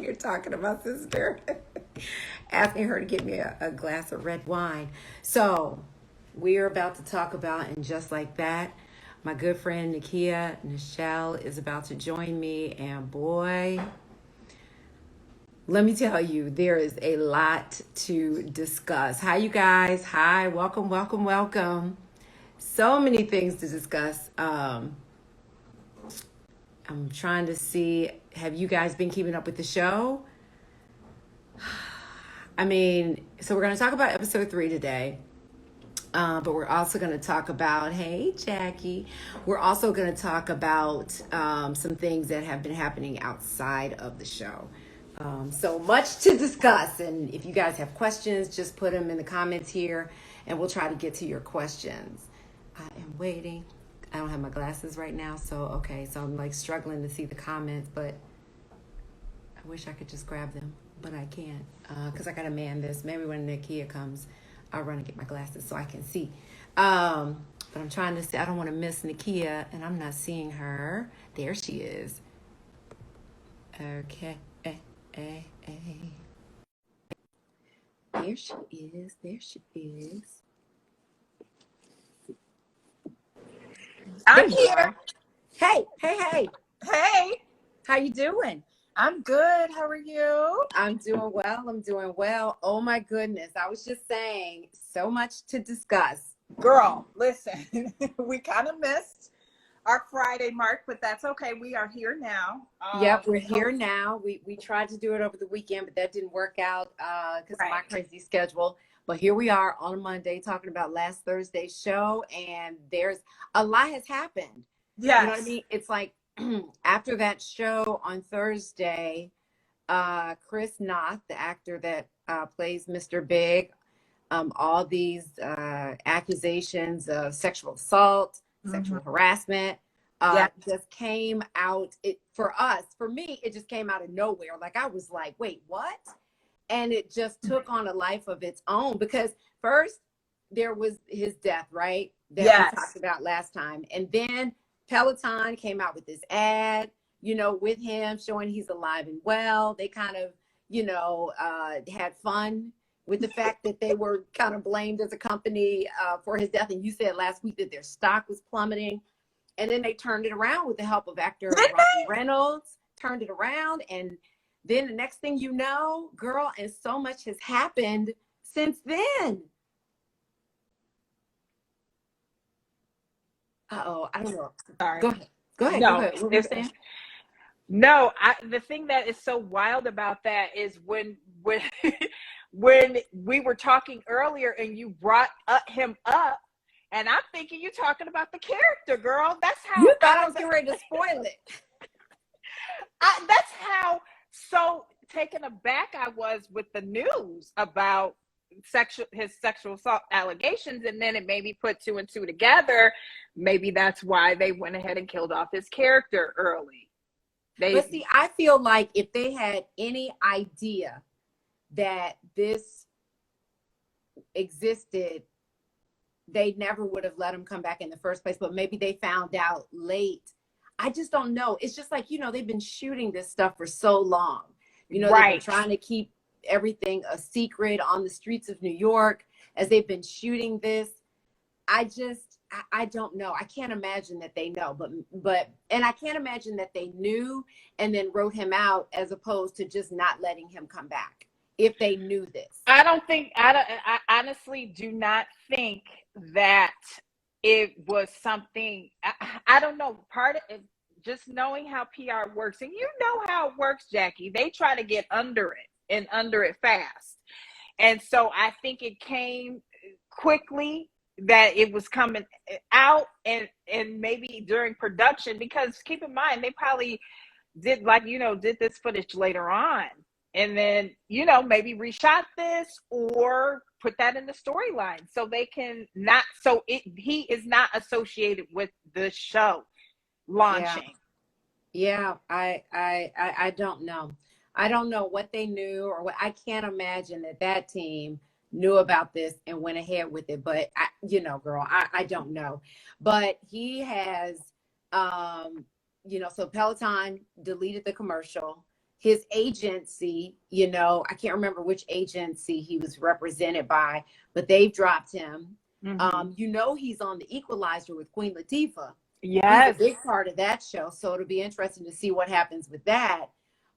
here talking to my sister, asking her to get me a glass of red wine. So we are about to talk about, and just like that, my good friend Nekia Nichelle is about to join me, and boy, let me tell you, there is a lot to discuss. Hi, you guys. Hi, welcome, welcome, welcome. So many things to discuss. I'm trying to see, have you guys been keeping up with the show? I mean, so we're going to talk about episode 3 today. But we're also going to talk about, hey, Jackie, we're also going to talk about some things that have been happening outside of the show. So much to discuss. And if you guys have questions, just put them in the comments here and we'll try to get to your questions. I am waiting. I don't have my glasses right now. So, okay. So I'm like struggling to see the comments, but I wish I could just grab them, but I can't because I got to man this. Maybe when Nekia comes, I'll run and get my glasses so I can see. But I'm trying to see. I don't want to miss Nekia, and I'm not seeing her. There she is. Okay. There she is. There she is. I'm here. Hey. Hey. How you doing? I'm good. How are you? I'm doing well. Oh my goodness. I was just saying, so much to discuss. Girl, listen, we kind of missed our Friday mark, but that's okay. We are here now. Yep, we're here now. We tried to do it over the weekend, but that didn't work out because of my crazy schedule. But here we are on a Monday talking about last Thursday's show, and there's a lot has happened. Yes. You know what I mean? It's like after that show on Thursday, Chris Noth, the actor that plays Mr. Big, all these accusations of sexual assault, sexual harassment, just came out. For me, it just came out of nowhere. Like I was like, wait, what? And it just took on a life of its own because first there was his death, right? That we talked about last time. And then Peloton came out with this ad, with him showing he's alive and well. They kind of, had fun with the fact that they were kind of blamed as a company for his death. And you said last week that their stock was plummeting. And then they turned it around with the help of actor Ryan Reynolds, turned it around. And then the next thing you know, girl, and so much has happened since then. Uh-oh, I don't know. Sorry. Go ahead. No, go ahead. What were you saying? No, the thing that is so wild about that is when we were talking earlier and you brought him up, and I'm thinking you're talking about the character, girl. That's how you thought I was getting ready to spoil it. That's how so taken aback I was with the news about his sexual assault allegations, and then it made me put 2 and 2 together. Maybe that's why they went ahead and killed off his character early. But see, I feel like if they had any idea that this existed, they never would have let him come back in the first place. But maybe they found out late. I just don't know. It's just like, they've been shooting this stuff for so long. They've been trying to keep everything a secret on the streets of New York as they've been shooting this. I don't know. I can't imagine that they know, and I can't imagine that they knew and then wrote him out as opposed to just not letting him come back if they knew this. I honestly do not think that it was something, I don't know, part of it, just knowing how PR works, and you know how it works, Jackie, they try to get under it fast. And so I think it came quickly that it was coming out and maybe during production, because keep in mind, they probably did this footage later on and then, maybe reshot this or put that in the storyline so they can not, he is not associated with the show launching. Yeah. I don't know. I don't know what they knew or what. I can't imagine that team knew about this and went ahead with it. But girl, I don't know. But he has, so Peloton deleted the commercial. his agency, you know, I can't remember which agency he was represented by, but they've dropped him. You know, he's on The Equalizer with Queen Latifah. Yes. He's a big part of that show. So it'll be interesting to see what happens with that.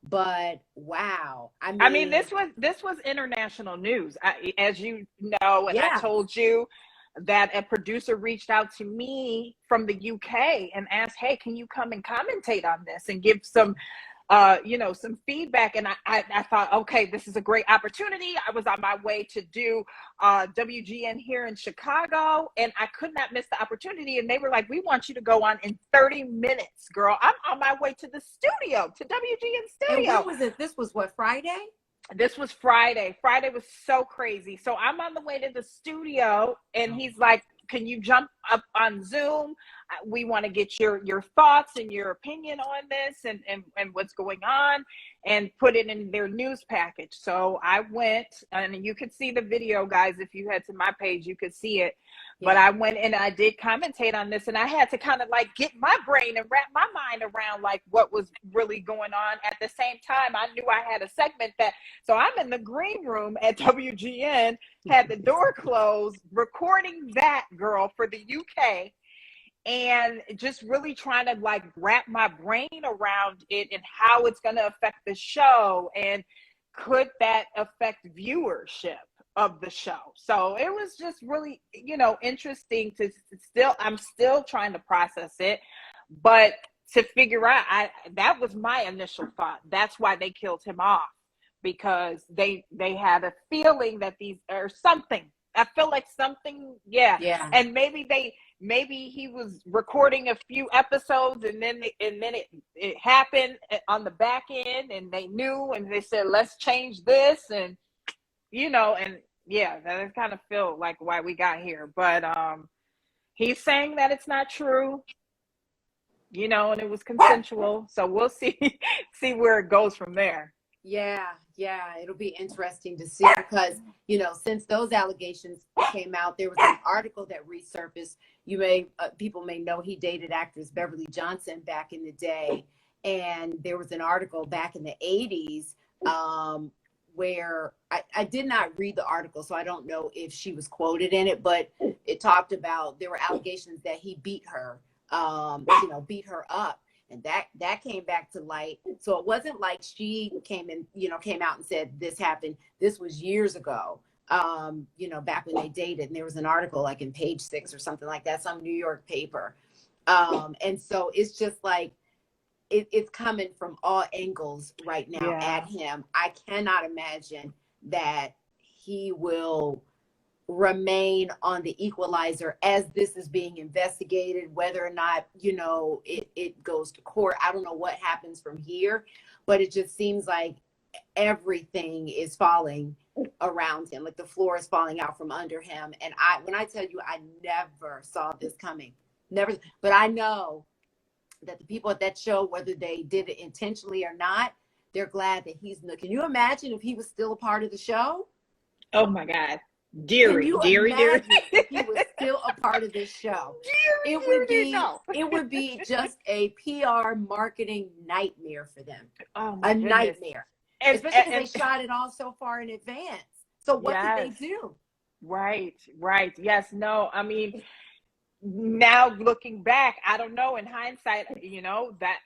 But wow, I mean, this was international news, as you know, and I told you that a producer reached out to me from the UK and asked, "Hey, can you come and commentate on this and give some, you know, some feedback?" And I thought, okay, this is a great opportunity. I was on my way to do WGN here in Chicago, and I could not miss the opportunity. And they were like, "We want you to go on in 30 minutes, girl." I'm on my way to the studio, to WGN studio. And when was it? This was what, Friday? This was Friday. Friday was so crazy. So I'm on the way to the studio, and he's like, "Can you jump up on Zoom? We want to get your thoughts and your opinion on this and what's going on, and put it in their news package." So I went, and you could see the video, guys. If you head to my page, you could see it. But I went and I did commentate on this, and I had to kind of like get my brain and wrap my mind around like what was really going on. At the same time, I knew I had a segment so I'm in the green room at WGN, had the door closed, recording that, girl, for the UK, and just really trying to like wrap my brain around it and how it's going to affect the show, and could that affect viewership of the show. So it was just really, you know, interesting to I'm still trying to process it, but to figure out, that was my initial thought. That's why they killed him off, because they had a feeling that these are something. I feel like something, and maybe he was recording a few episodes, and then it happened on the back end, and they knew, and they said, "Let's change this," and you know, and that kind of feel like why we got here. But he's saying that it's not true, you know, and it was consensual. So we'll see where it goes from there. Yeah, it'll be interesting to see, because, you know, since those allegations came out, there was an article that resurfaced. People may know he dated actress Beverly Johnson back in the day, and there was an article back in the 80s where I did not read the article, so I don't know if she was quoted in it, but it talked about, there were allegations that he beat her, you know, beat her up. And that came back to light. So it wasn't like she came out and said this happened. This was years ago, you know, back when they dated. And there was an article like in Page Six or something like that, some New York paper. And so it's just like, it's coming from all angles right now at him. I cannot imagine that he will remain on The Equalizer as this is being investigated, whether or not, you know, it goes to court. I don't know what happens from here, but it just seems like everything is falling around him, like the floor is falling out from under him. And when I tell you, I never saw this coming, never. But I know that the people at that show, whether they did it intentionally or not, they're glad that he's. Can you imagine if he was still a part of the show? Oh my God. Deary. If he was still a part of this show, it would be just a PR marketing nightmare for them. Oh my goodness. Nightmare, especially because they shot it all so far in advance. So what did they do? Right. Yes. No. I mean, now looking back, I don't know. In hindsight, you know, that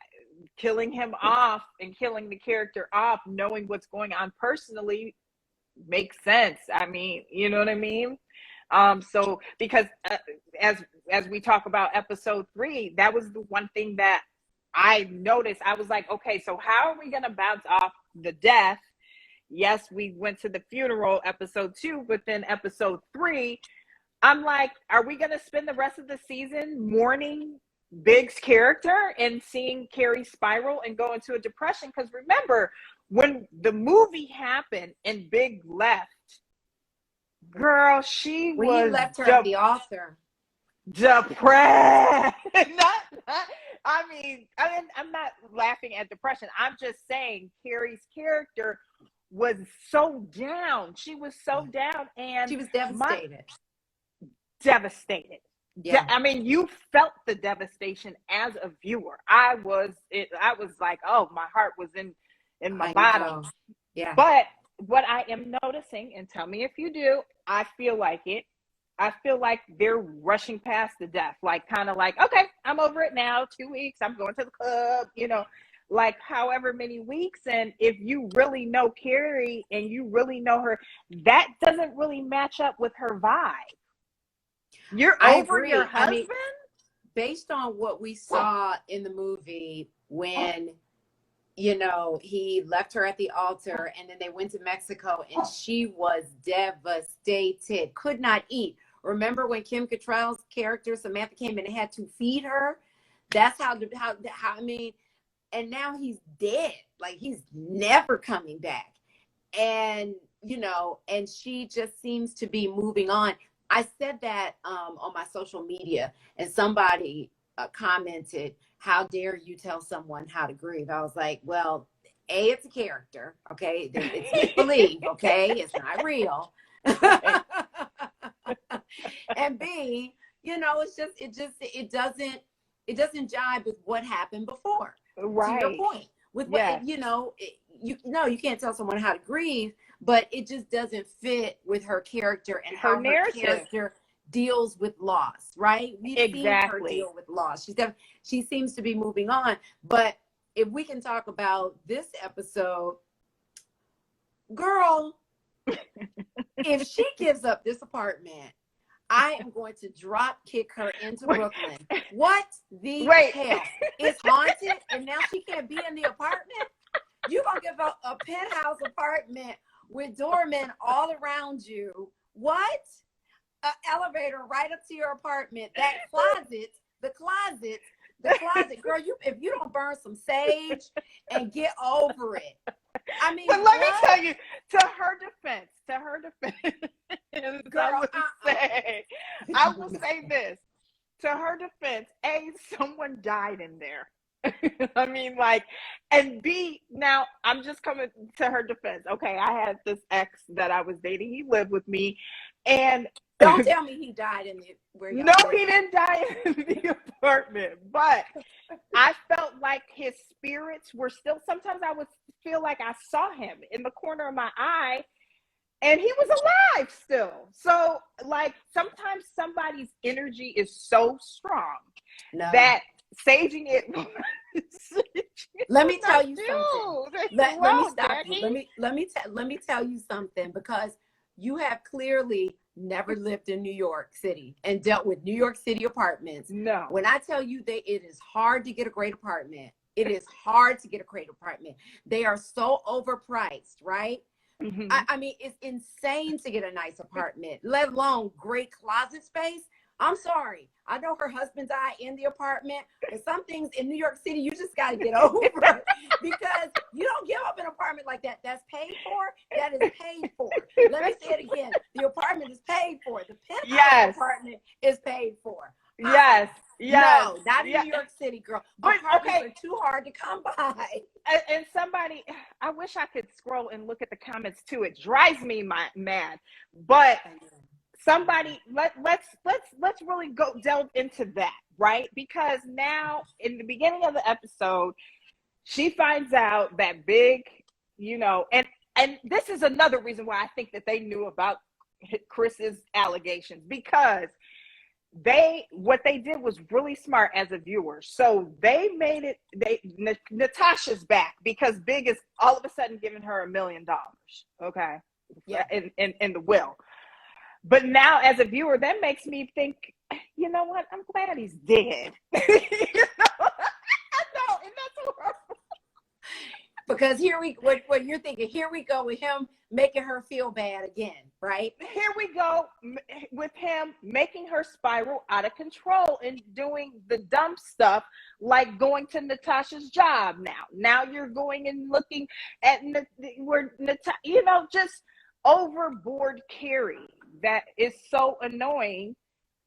killing him off and killing the character off, knowing what's going on personally, makes sense. I mean, you know what I mean? So because as we talk about episode 3, that was the one thing that I noticed. I was like, okay, so how are we going to bounce off the death? Yes, we went to the funeral, episode 2, but then episode 3, I'm like, are we going to spend the rest of the season mourning Big's character and seeing Carrie spiral and go into a depression? Because remember, when the movie happened and Big left, girl, he left her at the altar, depressed. I mean, I'm not laughing at depression. I'm just saying Carrie's character was so down. She was so down, and she was devastated. Devastated. Yeah. I mean, you felt the devastation as a viewer. I was like, oh, my heart was in in my I body. know. Yeah. But what I am noticing, and tell me if you do, I feel like it. I feel like they're rushing past the death, like kind of like, okay, I'm over it now. 2 weeks, I'm going to the club, like however many weeks. And if you really know Carrie and you really know her, that doesn't really match up with her vibe. You're I over your agree. I husband? mean, based on what we saw in the movie when he left her at the altar and then they went to Mexico and she was devastated, could not eat. Remember when Kim Cattrall's character Samantha came in and had to feed her? That's how I mean, and now he's dead. Like, he's never coming back. And, and she just seems to be moving on. I said that on my social media, and somebody commented, how dare you tell someone how to grieve? I was like, well, A, it's a character, okay? It's make believe, okay? It's not real. And B, it doesn't jive with what happened before. Right. To your point, with what you can't tell someone how to grieve, but it just doesn't fit with her character and her how narrative. Her character deals with loss, right? We've seen her deal with loss. She seems to be moving on. But if we can talk about this episode, girl, if she gives up this apartment, I am going to drop kick her into Brooklyn. What the hell? It's haunted and now she can't be in the apartment? You gonna give up a penthouse apartment with doormen all around you? What? An elevator right up to your apartment. That the closet. Girl, if you don't burn some sage and get over it. I mean, but let me tell you, to her defense, girl, I will say this. To her defense, A, someone died in there. I mean, like, and B, now I'm just coming to her defense. Okay, I had this ex that I was dating. He lived with me, and don't tell me he died in the where y'all No, he didn't die in the apartment. But I felt like his spirits were still. Sometimes I would feel like I saw him in the corner of my eye, and he was alive still. So, like, sometimes somebody's energy is so strong that saging it. Let me tell you something. Let me stop you. Let me tell you something, because you have clearly never lived in New York City and dealt with New York City apartments. No. When I tell you that it is hard to get a great apartment, it is hard to get a great apartment. They are so overpriced, right? Mm-hmm. I mean, it's insane to get a nice apartment, let alone great closet space. I'm sorry. I know her husband died in the apartment, but some things in New York City, you just got to get over because you don't give up an apartment like that. That's paid for. That is paid for. Let me say it again. The apartment is paid for. The penthouse apartment is paid for. Yes. No, not in New York City, girl. But apartments are too hard to come by. And somebody, I wish I could scroll and look at the comments too. It drives me mad. But somebody, let's really go delve into that, right? Because now in the beginning of the episode, she finds out that Big, and this is another reason why I think that they knew about Chris's allegations, because what they did was really smart as a viewer. So they made it, Natasha's back because Big is all of a sudden giving her $1 million. Okay. Yeah. In the will. But now as a viewer, that makes me think, you know what? I'm glad he's dead. I know, and that's horrible. Because what you're thinking, here we go with him making her feel bad again, right? Here we go with him making her spiral out of control and doing the dumb stuff, like going to Natasha's job now. Now you're going and looking at just overboard Carrie. That is so annoying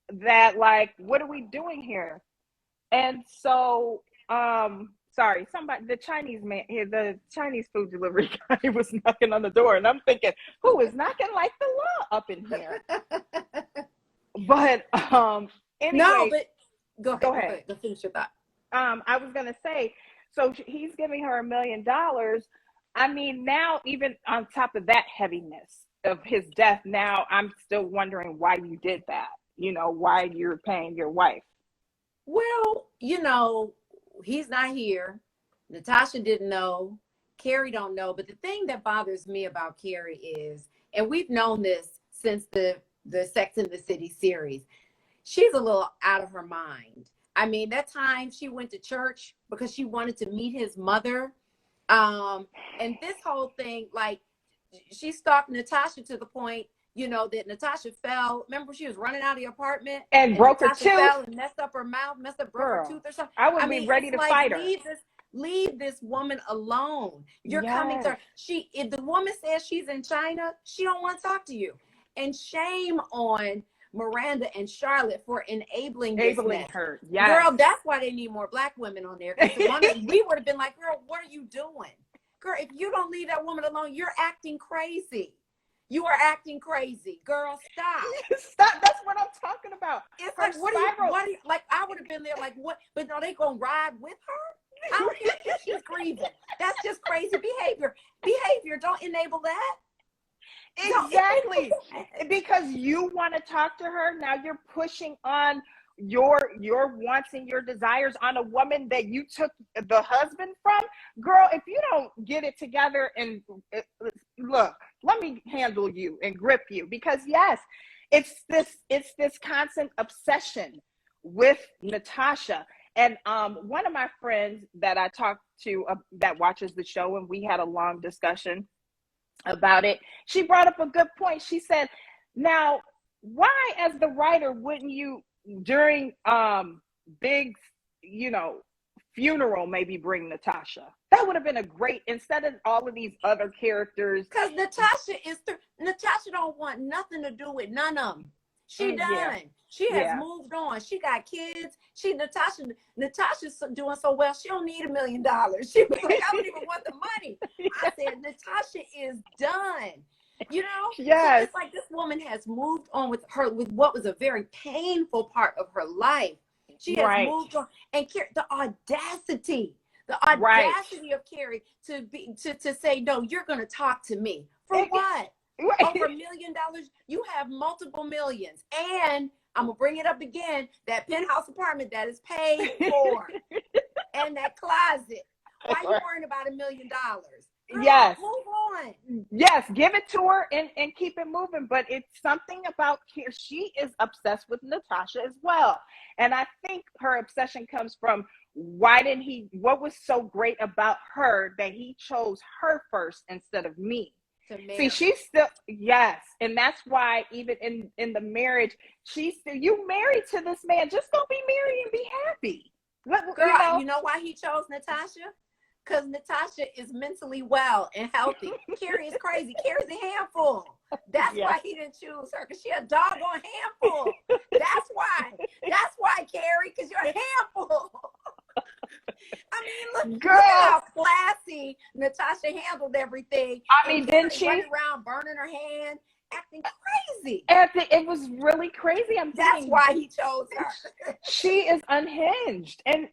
that, like, what are we doing here? And so, the Chinese food delivery guy was knocking on the door, and I'm thinking, who is knocking like the law up in here? But anyway, no, but go ahead. Go finish your thought. I was gonna say, so he's giving her $1 million, I mean, now even on top of that heaviness of his death, now I'm still wondering why you did that. You know, why you're paying your wife. Well, he's not here. Natasha didn't know. Carrie don't know. But the thing that bothers me about Carrie is, and we've known this since the Sex and the City series, she's a little out of her mind. I mean, that time she went to church because she wanted to meet his mother. And this whole thing, like, she stalked Natasha to the point, that Natasha fell. Remember, she was running out of the apartment And and broke her Natasha tooth. fell and messed up her mouth, broke her Girl, tooth or something. I would I be mean, ready it's to like, fight her. leave this woman alone. You're coming to Yes. her. If the woman says she's in China, she don't want to talk to you. And shame on Miranda and Charlotte for enabling this mess. Her. Yes. Girl, that's why they need more Black women on there. Because we would have been like, girl, what are you doing? Girl, if you don't leave that woman alone, you're acting crazy. You are acting crazy. Girl, stop. Stop. That's what I'm talking about. It's her like, what are you, like, I would have been there like, what? But are they going to ride with her? I don't care if she's grieving. That's just crazy behavior. Don't enable that. Exactly. Because you want to talk to her, now you're pushing on your wants and your desires on a woman that you took the husband from. Girl, if you don't get it together and look, let me handle you and grip you, because yes, it's this constant obsession with Natasha. And one of my friends that I talked to that watches the show, and we had a long discussion about it, she brought up a good point. She said, now, why as the writer wouldn't you during big funeral maybe bring Natasha? That would have been a great, instead of all of these other characters. Because Natasha don't want nothing to do with none of them. She done. Yeah. She has moved on. She got kids. Natasha's doing so well. She don't need $1 million. She was like, I don't even want the money. I said, Natasha is done. Yes. So it's like this woman has moved on with what was a very painful part of her life. She has moved on, and the audacity of Carrie to say, no, you're going to talk to me for what? Over $1 million. You have multiple millions, and I'm gonna bring it up again. That penthouse apartment that is paid for, and that closet. Why are you worrying about $1 million? Girl, yes, move on. Yes, give it to her and keep it moving. But it's something about here. She is obsessed with Natasha as well, and I think her obsession comes from what was so great about her that he chose her first instead of me. See, she's still, yes. And that's why even in the marriage, she's still, you married to this man, just don't be married and be happy. Girl, you know why he chose Natasha? Because Natasha is mentally well and healthy. Carrie is crazy. Carrie's a handful. That's why he didn't choose her, because she's a doggone handful. That's why, Carrie, because you're a handful. I mean, look how classy Natasha handled everything. I mean, didn't she? Running around, burning her hand, acting crazy. It was really crazy. That's why he chose her. She is unhinged, and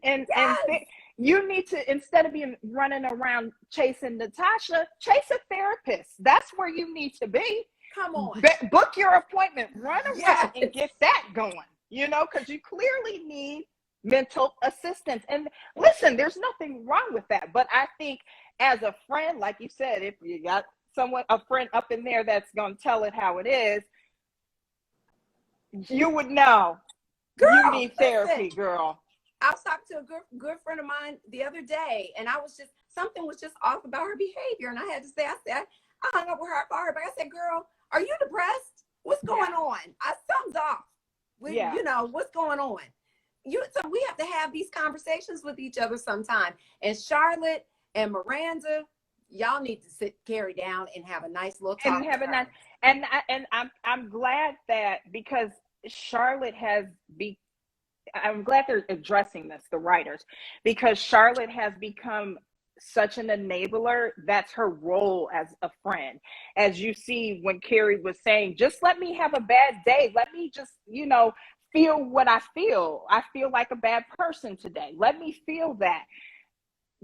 you need to, instead of being running around chasing Natasha, chase a therapist. That's where you need to be. Come on, book your appointment, run around and get that going. Because you clearly need mental assistance. And listen, there's nothing wrong with that. But I think as a friend, like you said, if you got a friend up in there that's going to tell it how it is, you would know. Girl, you need therapy, girl. I was talking to a good friend of mine the other day, and something was just off about her behavior. And I had to say, I hung up with her, but I said, girl, are you depressed? What's going on? Something's off. What's going on? So we have to have these conversations with each other sometime. And Charlotte and Miranda, y'all need to sit Carrie down and have a nice little talk. And have a nice, and I'm glad that, because Charlotte I'm glad they're addressing this, the writers, because Charlotte has become such an enabler. That's her role as a friend. As you see when Carrie was saying, just let me have a bad day. Let me just, feel what I feel. I feel like a bad person today. Let me feel that.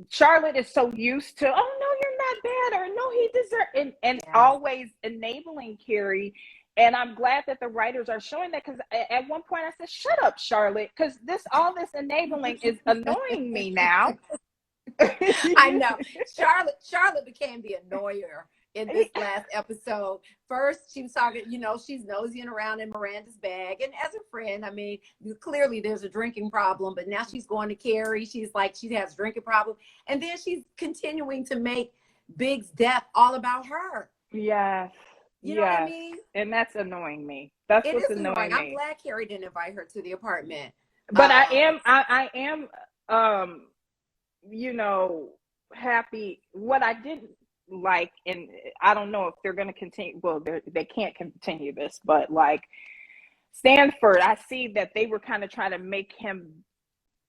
Charlotte is so used to, oh no, you're not bad, or no, he deserves, and Yeah. always enabling Carrie. And I'm glad that the writers are showing that, because at one point I said, shut up, Charlotte, because all this enabling is annoying me now. I know. Charlotte became the annoyer in this last episode. First, she was talking, she's nosying around in Miranda's bag. And as a friend, I mean, clearly there's a drinking problem, but now she's going to Carrie. She's like, she has a drinking problem. And then she's continuing to make Big's death all about her. Yes. You know what I mean? And that's annoying me. That's it what's is annoying me. I'm glad Carrie didn't invite her to the apartment. But I am happy. What I didn't like, and I don't know if they're going to continue, well, they can't continue this, but like Stanford, I see that they were kind of trying to make him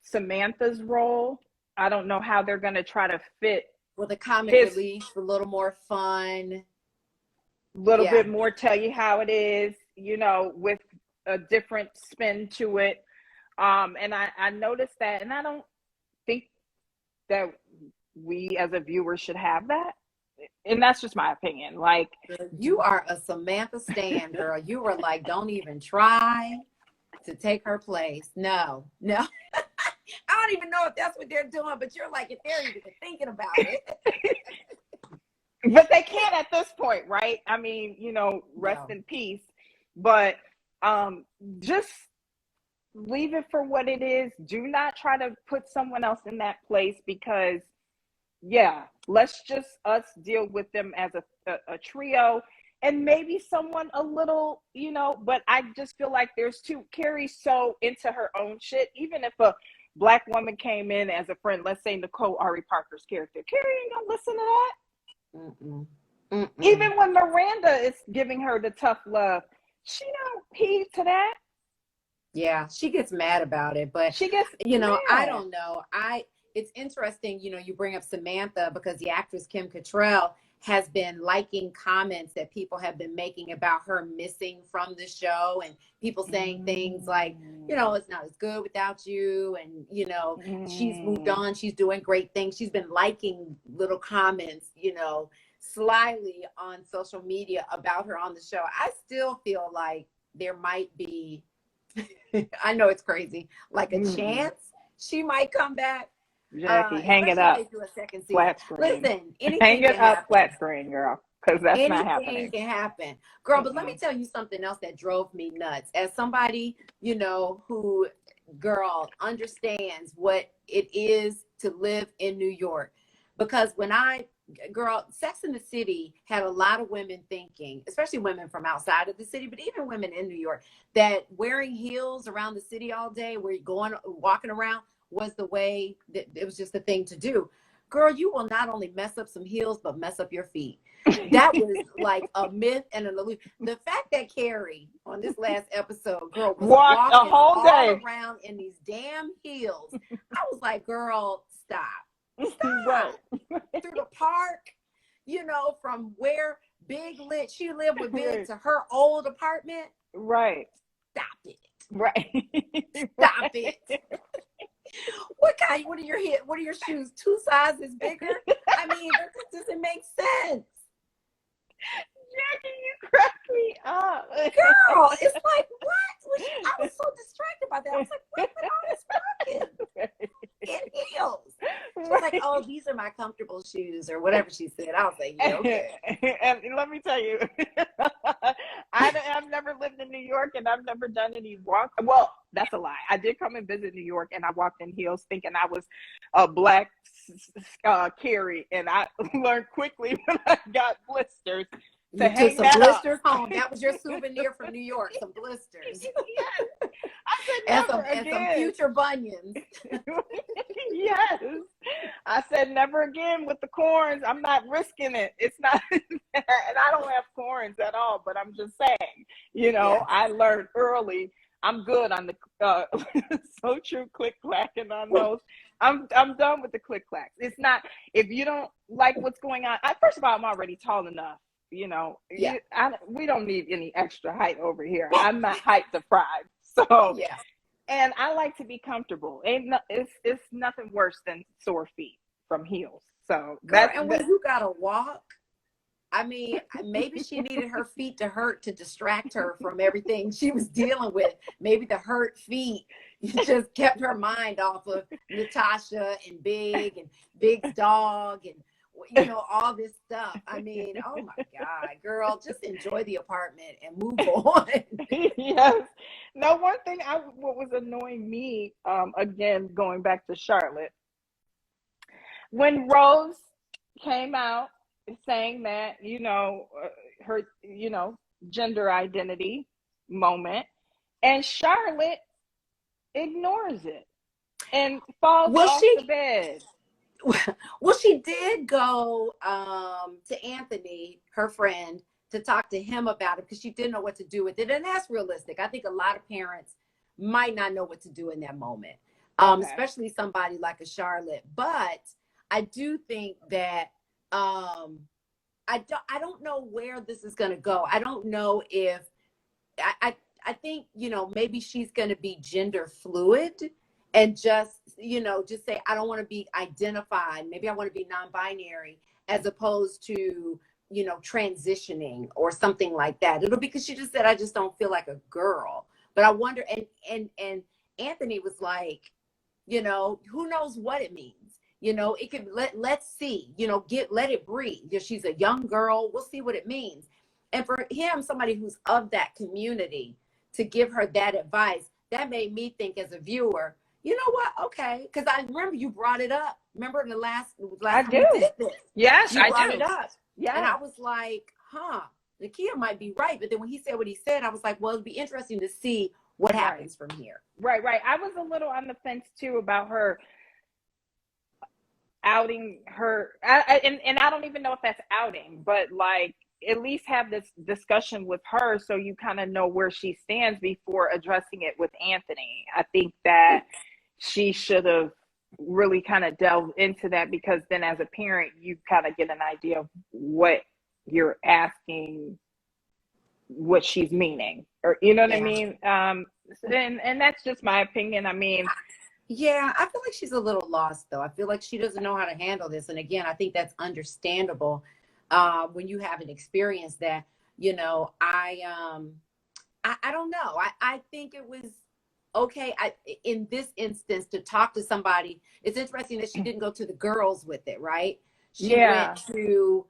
Samantha's role. I don't know how they're going to try to fit with a comic relief, a little more fun, little bit more tell you how it is, with a different spin to it. And I noticed that, and I don't think that we as a viewer should have that. And that's just my opinion. Like, you are a Samantha stan, girl. You were like, don't even try to take her place. No. I don't even know if that's what they're doing, but you're like, if they're even thinking about it. But they can't at this point, right? I mean, rest in peace. But just leave it for what it is. Do not try to put someone else in that place, because let's just us deal with them as a trio, and maybe someone a little, but I just feel like Carrie's so into her own shit. Even if a Black woman came in as a friend, let's say Nicole Ari Parker's character, Carrie ain't gonna listen to that. Even when Miranda is giving her the tough love, she don't heed to that. Yeah, she gets mad about it, but she gets, I don't know. It's interesting, you bring up Samantha, because the actress Kim Cattrall has been liking comments that people have been making about her missing from the show, and people saying things like, it's not as good without you, and she's moved on, she's doing great things. She's been liking little comments, slyly on social media about her on the show. I still feel like there might be, I know it's crazy, like a chance she might come back. Jackie, hang it up. Do a second season. Flat screen. Listen, anything hang it can up, happen. Flat screen, girl, because that's not happening. Anything can happen, girl. But let me tell you something else that drove me nuts. As somebody, who, girl, understands what it is to live in New York, because when Sex and the City had a lot of women thinking, especially women from outside of the city, but even women in New York, that wearing heels around the city all day, where you're walking around, was the way that it was just the thing to do. Girl, you will not only mess up some heels, but mess up your feet. That was like a myth and an illusion. The fact that Carrie on this last episode, girl, was walking a whole all day around in these damn heels, I was like, girl, stop. Right. Through the park, from where she lived with Big to her old apartment. Right. Stop it. Right. Stop it. What are your shoes? 2 sizes bigger? I mean, that doesn't make sense. Jackie, you crack me up. Girl, it's like, what? I was so distracted by that. I was like, what with all this rocking? In heels. She was like, oh, these are my comfortable shoes, or whatever she said. I was like, yeah, okay. And let me tell you, I've never lived in New York, and I've never done any walk. Well, that's a lie. I did come and visit New York, and I walked in heels thinking I was a Black Carrie, and I learned quickly when I got blisters. You took some blisters home. That was your souvenir from New York, some blisters. Yes. I said never again. And some future bunions. Yes. I said never again with the corns. I'm not risking it. It's not, and I don't have corns at all, but I'm just saying, yes. I learned early. I'm good on the so true click clacking on those. I'm done with the click clacks. It's not, if you don't like what's going on. First of all, I'm already tall enough. Yeah. We don't need any extra height over here. I'm not height deprived. So and I like to be comfortable. It's nothing worse than sore feet. from heels. So Girl, that, and when you gotta walk, I mean, maybe she needed her feet to hurt to distract her from everything she was dealing with. Maybe the hurt feet just kept her mind off of Natasha and Big's dog and, you know, all this stuff. I mean, oh my God, girl, just enjoy the apartment and move on. yes. Now, one thing what was annoying me, again, going back to Charlotte, when Rose came out saying that, her, gender identity moment, and Charlotte ignores it and falls Well, off the bed. well, she did go to Anthony, her friend, to talk to him about it because she didn't know what to do with it. And that's realistic. I think a lot of parents might not know what to do in that moment, Okay. especially somebody like a Charlotte. But I do think that I don't know where this is going to go. I don't know if I think, maybe she's going to be gender fluid and just say, I don't want to be identified. Maybe I want to be non-binary as opposed to, transitioning or something like that. It'll be because she just said, I just don't feel like a girl. But I wonder, and Anthony was like, who knows what it means? It could let's see, let it breathe. She's a young girl. We'll see what it means. And for him, somebody who's of that community, to give her that advice, that made me think as a viewer, you know what? Okay. Because I remember you brought it up. Remember the last I time do. we did this? Yes, You I brought do. it up. Yeah. And I was like, Nekia might be right. But then when he said what he said, I was like, well, it'd be interesting to see what happens from here. Right. I was a little on the fence too about her outing her. And I don't even know if that's outing, but like, at least have this discussion with her so you kind of know where she stands before addressing it with Anthony. I think that she should have really kind of delved into that, because then as a parent, you kind of get an idea of what you're asking, what she's meaning, or you know what I mean? And that's just my opinion. I mean, yeah, I feel like she's a little lost though. I feel like she doesn't know how to handle this. And again, I think that's understandable. When you haven't experienced that, I don't know. I think it was okay. In this instance, to talk to somebody, it's interesting that she didn't go to the girls with it, right? She went to,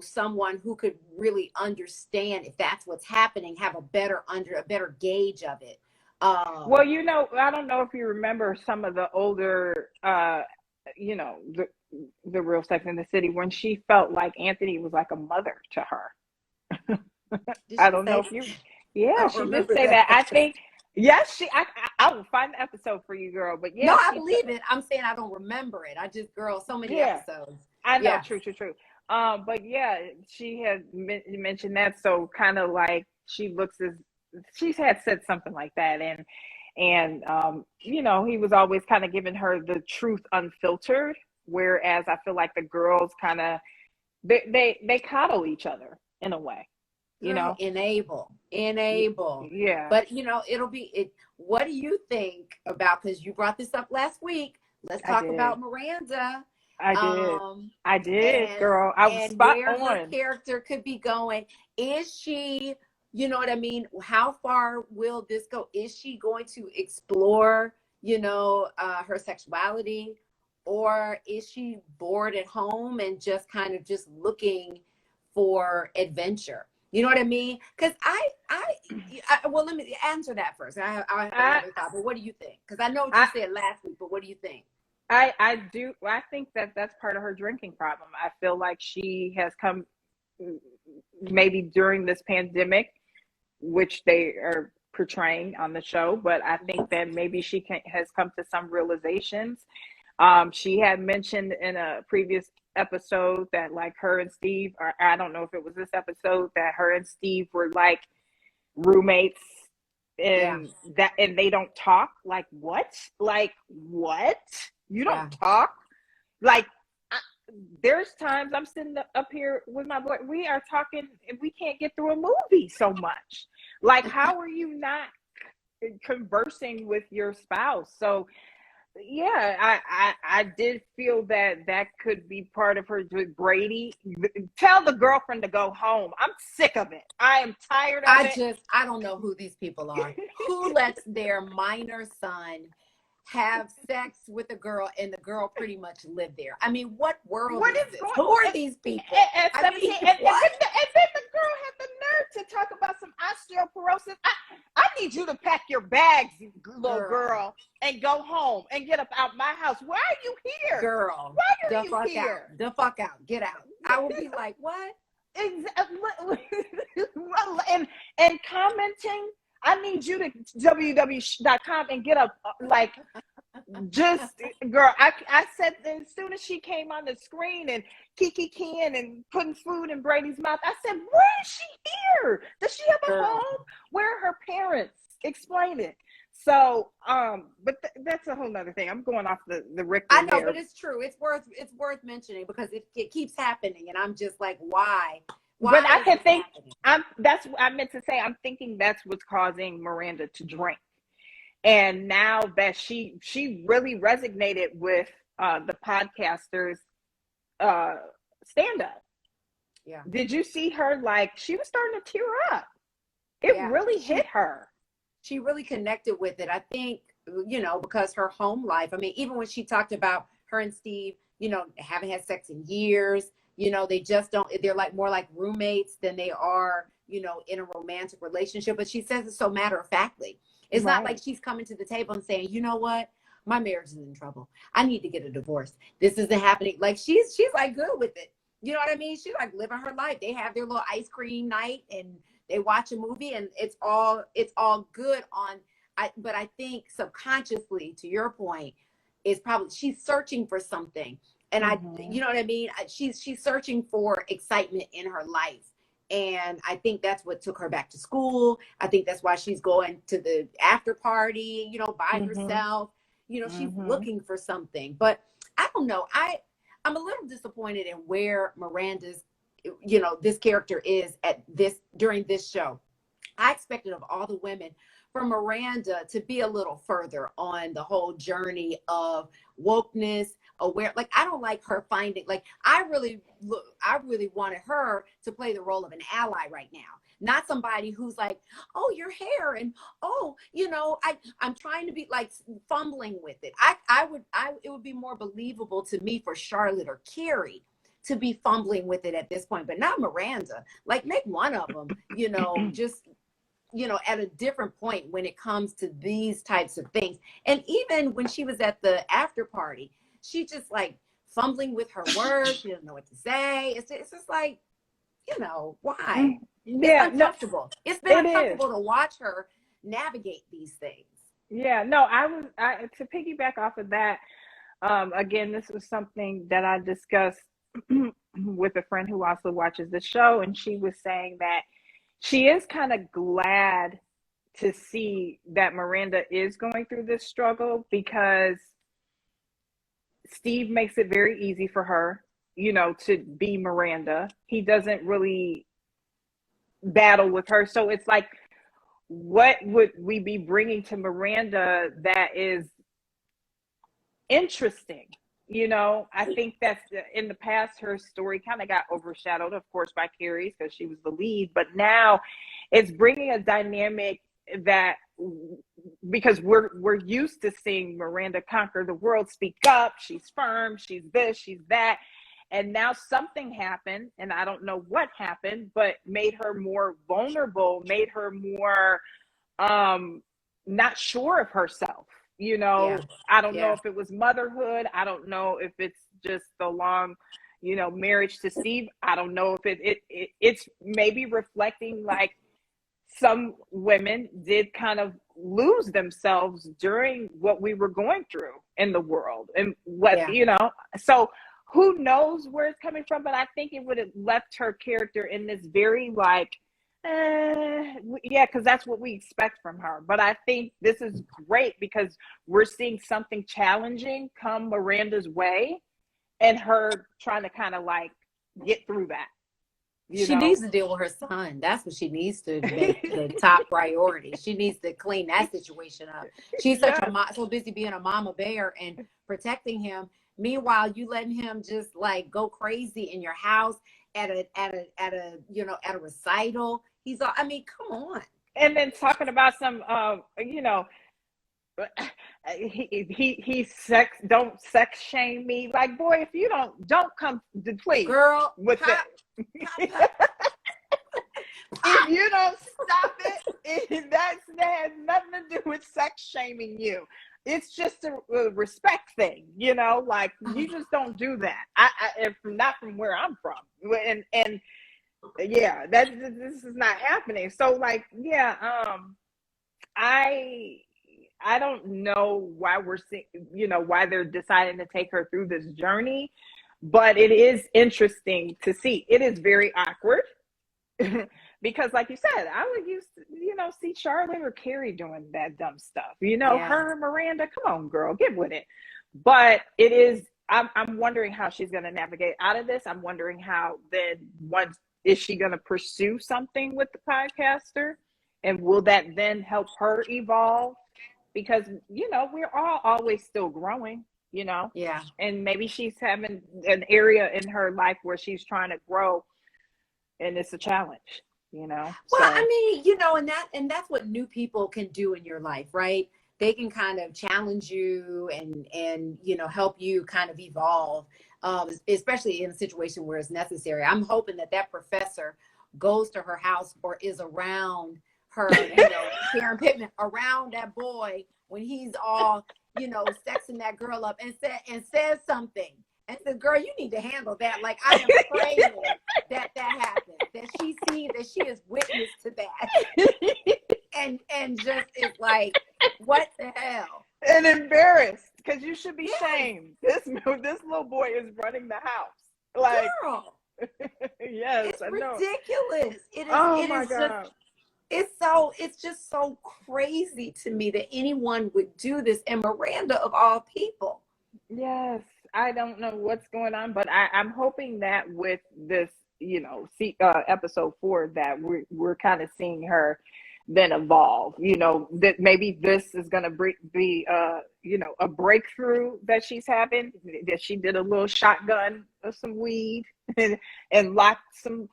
someone who could really understand if that's what's happening, have a better gauge of it. Well, I don't know if you remember some of the older, the Real Sex in the City, when she felt like Anthony was like a mother to her. I don't know if you. Yeah, she did say that. I think. Yes, I will find the episode for you, girl. But yeah, no, I believe it. I'm saying I don't remember it. I just, girl, so many episodes. I know, true. But yeah, she had mentioned that, so kind of like she looks as she's had said something like that, and he was always kind of giving her the truth unfiltered, whereas I feel like the girls kind of they coddle each other in a way. Enable. Yeah. But it'll be it. What do you think about, because you brought this up last week? Let's talk about Miranda. I did, girl. I was spot on. Where her character could be going. Is she, you know what I mean? How far will this go? Is she going to explore, her sexuality? Or is she bored at home and just kind of just looking for adventure? You know what I mean? Because well, let me answer that first. I have another thought, but what do you think? Because I know what you said last week, but what do you think? I do. I think that's part of her drinking problem. I feel like she has come, maybe during this pandemic, which they are portraying on the show, but I think that maybe she has come to some realizations. She had mentioned in a previous episode that like her and Steve, or I don't know if it was this episode, that her and Steve were like roommates, and and they don't talk. Like what? You don't talk? Like there's times I'm sitting up here with my boy, we are talking and we can't get through a movie so much. Like, how are you not conversing with your spouse? So yeah, I did feel that that could be part of her with Brady. Tell the girlfriend to go home. I'm sick of it. I am tired of it. I don't know who these people are. Who lets their minor son have sex with a girl and the girl pretty much live there? I mean, what world What is is this? going Who are these people? at I 17? mean, And what? then the girl had the nerve to talk about some osteoporosis. I need you to pack your bags, little girl, and go home and get up out my house. Why are you here? Girl, Why are the you fuck here? out. The fuck out. Get out. I would be like, what? And commenting, I need you to www.com and get up like just girl. I said as soon as she came on the screen and kikiing and putting food in Brady's mouth, I said, where is she here? Does she have a home? Where are her parents? Explain it. So but that's a whole nother thing. I'm going off the Richter. I know, but it's true. It's worth mentioning because it keeps happening, and I'm just like, why? But I can think that's what I meant to say. I'm thinking that's what's causing Miranda to drink. And now that she really resonated with the podcasters stand up. Yeah. Did you see her? Like, she was starting to tear up. It really hit her. She really connected with it. I think, because her home life, I mean, even when she talked about her and Steve, haven't had sex in years, they just don't, they're like more like roommates than they are, in a romantic relationship. But she says it so matter of factly. It's not like she's coming to the table and saying, you know what? My marriage is in trouble. I need to get a divorce. This isn't happening. Like she's like good with it. You know what I mean? She's like living her life. They have their little ice cream night and they watch a movie and it's all good but I think subconsciously, to your point, is probably she's searching for something. And you know what I mean? She's searching for excitement in her life. And I think that's what took her back to school. I think that's why she's going to the after party, by herself. She's looking for something. But I don't know. I'm a little disappointed in where Miranda's, this character is during this show. I expected of all the women for Miranda to be a little further on the whole journey of wokeness, aware. Like, I don't like her finding, like, I really wanted her to play the role of an ally right now. Not somebody who's like, oh, your hair, and oh, I'm trying to be like fumbling with it. It would be more believable to me for Charlotte or Carrie to be fumbling with it at this point, but not Miranda. Like, make one of them, just at a different point when it comes to these types of things. And even when she was at the after party, she just like fumbling with her words. She doesn't know what to say. It's just like, why? Yeah, it's uncomfortable. It's been uncomfortable to watch her navigate these things. Yeah, no, to piggyback off of that, again, this was something that I discussed with a friend who also watches the show, and she was saying that she is kind of glad to see that Miranda is going through this struggle because Steve makes it very easy for her, to be Miranda. He doesn't really battle with her. So it's like, what would we be bringing to Miranda that is interesting? I think that's in the past, her story kind of got overshadowed, of course, by Carrie's because she was the lead. But now it's bringing a dynamic that, because we're used to seeing Miranda conquer the world, speak up, she's firm, she's this, she's that. And now something happened, and I don't know what happened, but made her more vulnerable, made her more not sure of herself. I don't know if it was motherhood. I don't know if it's just the long, marriage to Steve. I don't know if it's maybe reflecting like some women did kind of lose themselves during what we were going through in the world and so who knows where it's coming from, but I think it would have left her character in this very like, because that's what we expect from her. But I think this is great because we're seeing something challenging come Miranda's way and her trying to kind of like get through that. you She know. needs to deal with her son. That's what she needs to make the top priority. She needs to clean that situation up. She's such Yeah. a so busy being a mama bear and protecting him. Meanwhile, you letting him just like go crazy in your house at a you know, at a recital. He's all, I mean, come on. And then talking about some, you know, he sex, don't sex shame me. Like, boy, if you don't come, please, Girl, with pop, pop, that. pop, If pop. you don't stop that has nothing to do with sex shaming you. It's just a respect thing, you know. Like, you just don't do that. If not from where I'm from, and yeah, this is not happening. So, like, yeah, I don't know why we're seeing, you know, why they're deciding to take her through this journey, but it is interesting to see. It is very awkward. Because, like you said, I would use, you know, see Charlotte or Carrie doing that dumb stuff. You know, Yeah. her, Miranda, come on, girl, get with it. But it is, I'm wondering how she's going to navigate out of this. I'm wondering how then, once, is she going to pursue something with the podcaster? And will that then help her evolve? Because, you know, we're all always still growing, you know? Yeah. And maybe she's having an area in her life where she's trying to grow, and it's a challenge, you know. Well, So, I mean, you know, and that's what new people can do in your life, right? They can kind of challenge you and you know, help you kind of evolve, especially in a situation where it's necessary. I'm hoping that professor goes to her house or is around her, you know, Karen Pittman, around that boy when he's all, you know, sexing that girl up and says something. And said, girl, you need to handle that. Like, I am praying that happens, that she sees, that she is witness to that. and just is like, what the hell? and embarrassed, because you should be Yes. shamed. This little boy is running the house. Like, Girl, yes, it's I know. ridiculous. It is. Oh It my is God. it's just so crazy to me that anyone would do this, and Miranda of all people. Yes, I don't know what's going on, but I'm hoping that with this, you know, episode 4, that we're kind of seeing her then evolve. You know, that maybe this is going to be you know, a breakthrough that she's having. That she did a little shotgun of some weed and locked some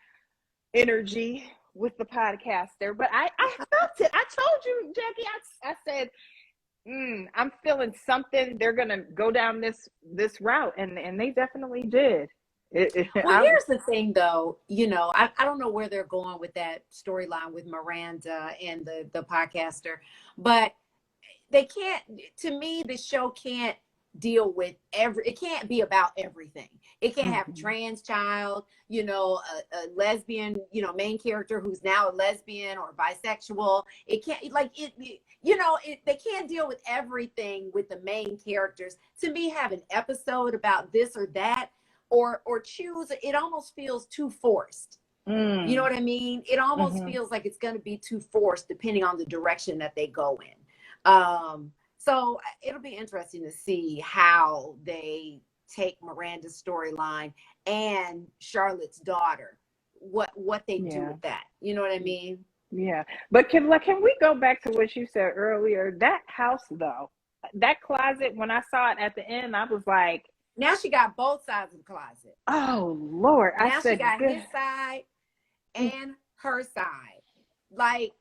energy with the podcaster. But I felt it. I told you, Jackie. I said, I'm feeling something. They're gonna go down this route, and they definitely did. Well, here's the thing, though. You know, I don't know where they're going with that storyline with Miranda and the podcaster, but they can't. To me, the show can't deal with it can't be about everything. It can't have a trans child, you know, a lesbian, you know, main character who's now a lesbian or bisexual. It can't, like, you know, they can't deal with everything with the main characters. To me, have an episode about this or that, or choose, it almost feels too forced. You know what I mean? It almost feels like it's going to be too forced depending on the direction that they go in. So it'll be interesting to see how they take Miranda's storyline and Charlotte's daughter, what they do with that. You know what I mean? Yeah. But can we go back to what you said earlier? That house, though, that closet, when I saw it at the end, I was like, now she got both sides of the closet. oh Lord. Now she got his side and her side. Like,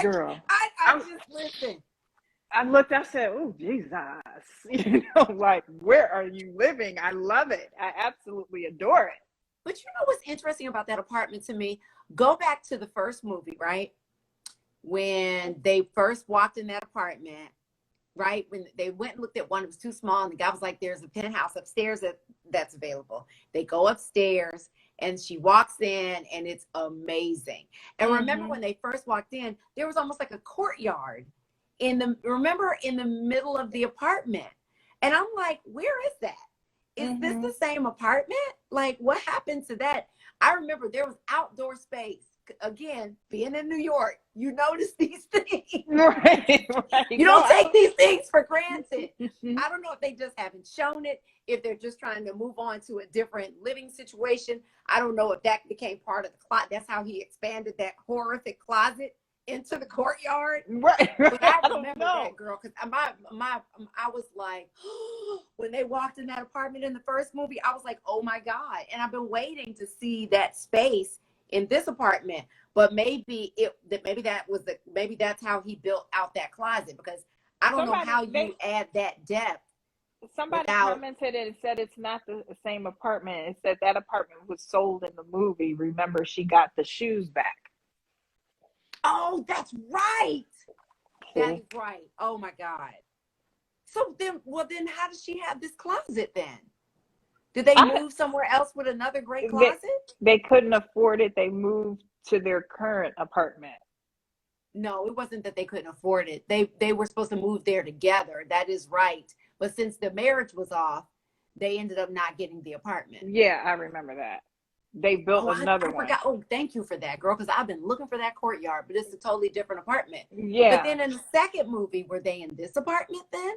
girl, I just listen. I looked, I said, oh, Jesus. You know, like, where are you living? I love it. I absolutely adore it. But you know what's interesting about that apartment to me? Go back to the first movie, right? When they first walked in that apartment, right? When they went and looked at one, it was too small. And the guy was like, there's a penthouse upstairs that's available. They go upstairs and she walks in and it's amazing. And remember when they first walked in, there was almost like a courtyard in the middle of the apartment. And I'm like, where is that? Is this the same apartment? Like, what happened to that? I remember there was outdoor space again, being in New York, you notice these things. Right. You don't take these things for granted. I don't know if they just haven't shown it, if they're just trying to move on to a different living situation. I don't know if that became part of the closet. That's how he expanded that horrific closet into the courtyard. Right. But I don't remember know. that, girl, because I was like, when they walked in that apartment in the first movie, I was like, oh my God. And I've been waiting to see that space in this apartment. But maybe that's how he built out that closet, because I don't know how you add that depth. Somebody commented and said it's not the same apartment. It said that apartment was sold in the movie. Remember, she got the shoes back. Oh, that's right. That is right. Oh my God. So then how does she have this closet then? Did they move somewhere else with another great closet? They couldn't afford it. They moved to their current apartment. No, it wasn't that they couldn't afford it. They were supposed to move there together. That is right. But since the marriage was off, they ended up not getting the apartment. Yeah, I remember that. They built another one. Forgot. Oh, thank you for that, girl, because I've been looking for that courtyard, but it's a totally different apartment. Yeah. But then in the second movie, were they in this apartment then?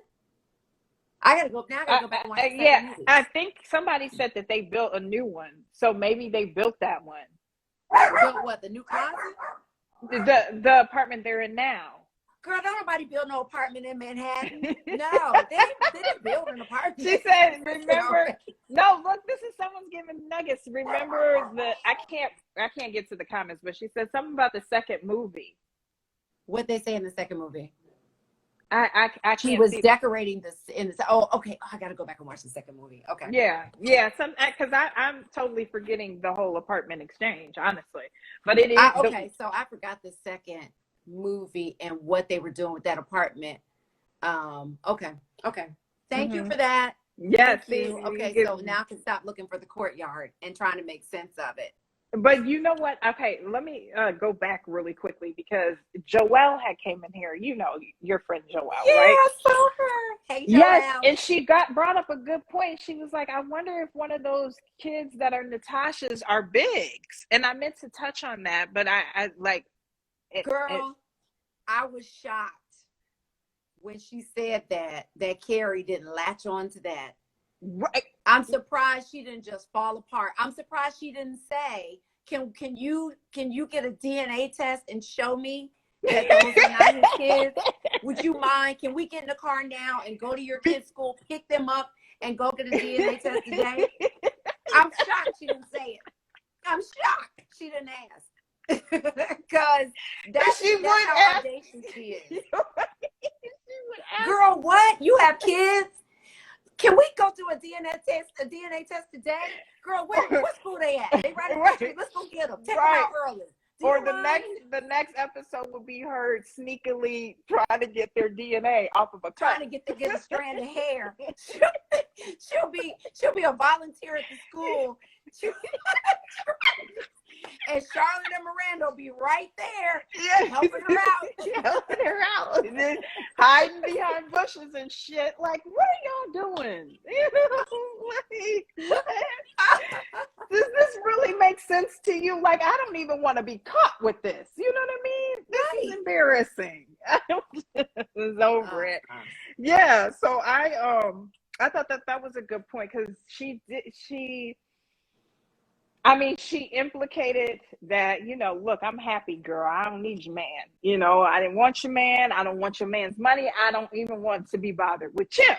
I gotta go back and watch the second movie. I think somebody said that they built a new one. So maybe they built that one. Built what, the new closet? The apartment they're in now. Girl, don't nobody build no apartment in Manhattan. No, they didn't build an apartment. She said, remember, no, look, this is someone's giving nuggets. Remember I can't get to the comments, but she said something about the second movie. What'd they say in the second movie? I can't. She was decorating this in the. Oh, okay. Oh, I got to go back and watch the second movie. Okay. Yeah. Because I'm totally forgetting the whole apartment exchange, honestly. But it is okay. So I forgot the second movie and what they were doing with that apartment. Okay. Thank you for that. Yes. Okay. So now I can stop looking for the courtyard and trying to make sense of it. But you know what? Okay, let me go back really quickly, because Joelle had came in here. You know your friend Joelle, right? Yeah, I saw her. Hey, Joelle. Yes, and she brought up a good point. She was like, I wonder if one of those kids that are Natasha's are Bigs. And I meant to touch on that, but I like it. Girl, I was shocked when she said that Carrie didn't latch on to that. Right. I'm surprised she didn't just fall apart. I'm surprised she didn't say, can you get a DNA test and show me that those are not his kids? Would you mind? Can we get in the car now and go to your kids' school, pick them up, and go get a DNA test today? I'm shocked she didn't say it. I'm shocked she didn't ask. Because that's how audacious she is. Girl, what? You have kids? Can we go do a DNA test today? Girl, what school they at? They right across the street. Let's go get them. Take them out early. Or the next episode will be her sneakily trying to get their DNA off of a cut. Trying to get a strand of hair. She'll be a volunteer at the school. And Charlotte and Miranda will be right there, helping her out. And then hiding behind bushes and shit. Like, what are y'all doing? You know, like, what? Does this really make sense to you? Like, I don't even want to be caught with this. You know what I mean? This is embarrassing. I was over it. Yeah. So I thought that was a good point, because she implicated that, you know, look, I'm happy, girl. I don't need your man. You know, I didn't want your man. I don't want your man's money. I don't even want to be bothered with you.